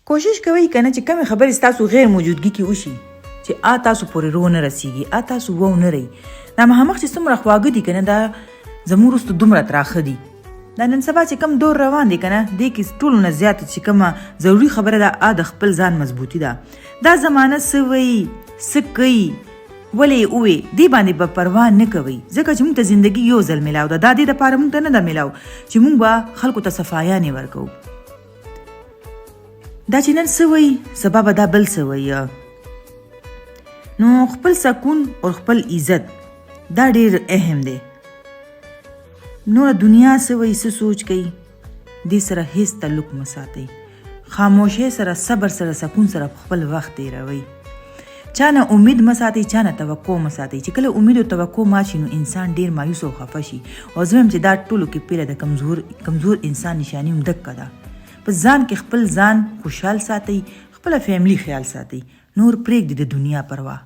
کوشش کوي کنه چې کومې خبرې ستاسو غیر موجودګي کې وشي چې تاسو پورې رو نه رسیږي تاسو وو نه رہی دا مخامخ چې څومره خواږه دي کنه دا زموږ وروسته دومره تراخه دي دا نن سبا چې کم دور روان دی کنه دې کې ټولو نه زیاته چې کومه ضروري خبره ده د خپل ځان مضبوطي ده دا زمانه څه وایي څه کوي ولې اوې دې باندې به پروا نه کوئ ځکه چې موږ ته زندګي یو ځل میلاو ده دا دې دپاره موږ ته نه ده میلاو چې موږ به خلکو ته صفایانې ورکوو دا چې نن څه وایي سبا به دا بل څه وایي نو خپل سکون او خپل عزت دا ډېر اهم دی نور دنیا څه وایي څه سوچ کوي دې سره هیڅ تعلق مه ساتئ خاموشۍ سره صبر سره سکون سره خپل وخت تېروئ چا نه امید مه ساتئ چا نه توقع مه ساتئ چې کله امید او توقع مات شي نو انسان ډېر مایوس او خفه شي او زه وایم چې دا ټولو کې پیله د کمزور انسان نشاني هم دقه ده په ځان کې خپل ځان خوشحال ساتئ خپله فیملی خیال ساتئ نور پرېږدئ د دنیا پروا